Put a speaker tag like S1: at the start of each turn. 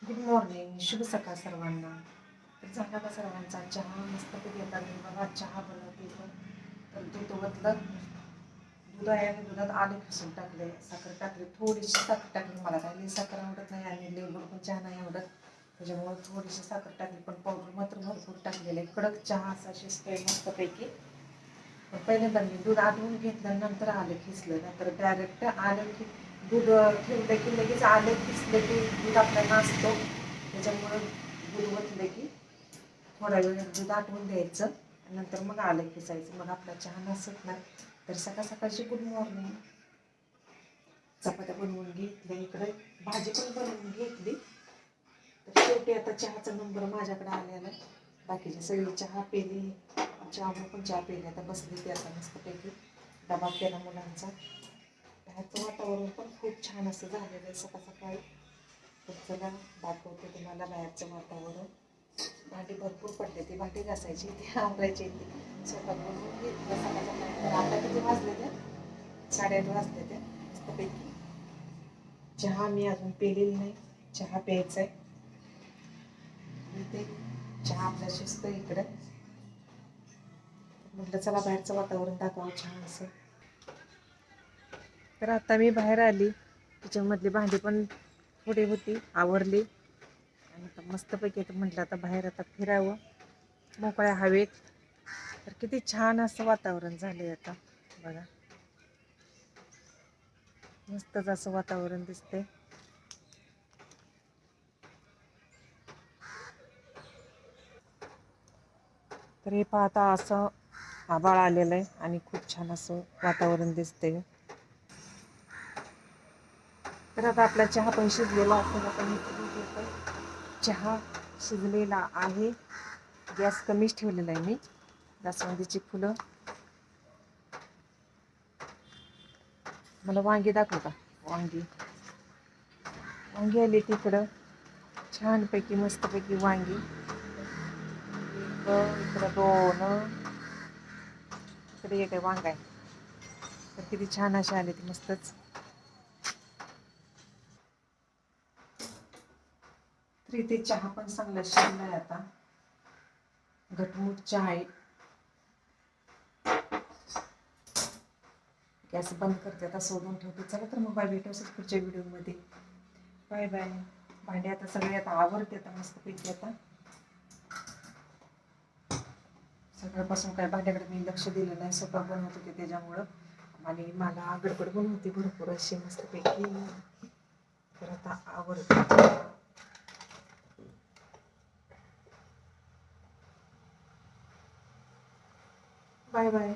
S1: Good morning, शुभ सकाळ सर्वांना. तर झाला का सर्वांचा चहा? मस्तपैकी येतात मी बघा चहा बनवते पण. तर दूध ओतलं, दूध आहे आणि दुधात आले खिसून टाकले, साखर टाकली, थोडीशी साखर टाकली. मला काही लई साखर आवडत नाही आणि लेबूड पण चहा नाही आवडत, त्याच्यामुळे थोडीशी साखर टाकली. पण पावडर मात्र भरपूर टाकलेले. कडक चहा असा शिजतोय मस्तपैकी. पण पहिल्यांदा मी दूध आटवून घेतलं, नंतर आलं खिसलं. नंतर डायरेक्ट आलं की दूध ठेवलं की लगेच आलं खिसलं की दूध आपल्याला असतो, त्याच्यामुळं दूध ओतलं की थोडा वेळ दूध आटवून द्यायचं, नंतर मग आलं खिसायचं. मग आपला चहा नसत नाही. तर सकाळ सकाळची गुड मॉर्निंग. चपात्या बनवून घेतल्या, इकडे भाजी पण बनवून घेतली. तर शेवटी आता चहाचा नंबर माझ्याकडे आलेला. बाकीचे सगळी चहा पेली, चहा पण चहा पेली. आता बसली ती आता मस्तपैकी डबा केला मुलांचा. बाहेरचं वातावरण पण खूप छान असं झालेलं आहे सकाळ सकाळी. तर चला दाखवते तुम्हाला बाहेरचं वातावरण. भांडी भरपूर पडले, ती भांडी घासायची, ती आवरायची, ती स्वयंपाक बनवून घेतलं सकाळ सकाळी. तर आता किती वाजले ते? 8:30 वाजले ते. मस्तपैकी चहा मी अजून पेलेली नाही, चहा प्यायचा आहे. ते चहा आपला शिजतं इकडं. म्हटलं चला बाहेरचं वातावरण दाखवावं छान असं. तर आता मी बाहेर आली, किचनमधली भांडी पण थोडी होती, आवरली. आणि आता मस्तपैकी तर म्हटलं आता बाहेर आता फिरावं मोकळ्या हवेत. तर किती छान असं वातावरण झालंय आता बघा, मस्तच असं वातावरण दिसतंय. तर हे पाहता असं आभाळ आलेलं आहे आणि खूप छान असं वातावरण दिसतंय. तर आता आपला चहा पण शिजलेला असेल, आपण चहा शिजलेला आहे. गॅस कमीच ठेवलेला आहे मी. जास्वंदीची फुलं, मला वांगी दाखवू का? वांगी आली तिकडं छानपैकी मस्तपैकी वांगी. इकडं दोन, इकडे एक वांग आहे. तर किती छान असे आले ती मस्तच. तर इथे चहा पण चांगला शिजलाय आता, घटमुट चहा आहे. गॅस बंद करते आता, सोडून ठेवते. चला तर मग बाय, भेटूच पुढच्या व्हिडिओमध्ये. Bye bye. भांडे आता सगळे आता आवरते आता मस्तपैकी. आता सकाळपासून काय भांड्याकडे मी लक्ष दिलं नाही, स्वतः बनवत होते त्याच्यामुळं. आणि मला गडबड पण होती भरपूर अशी मस्तपैकी. तर आता आवडते. Bye bye.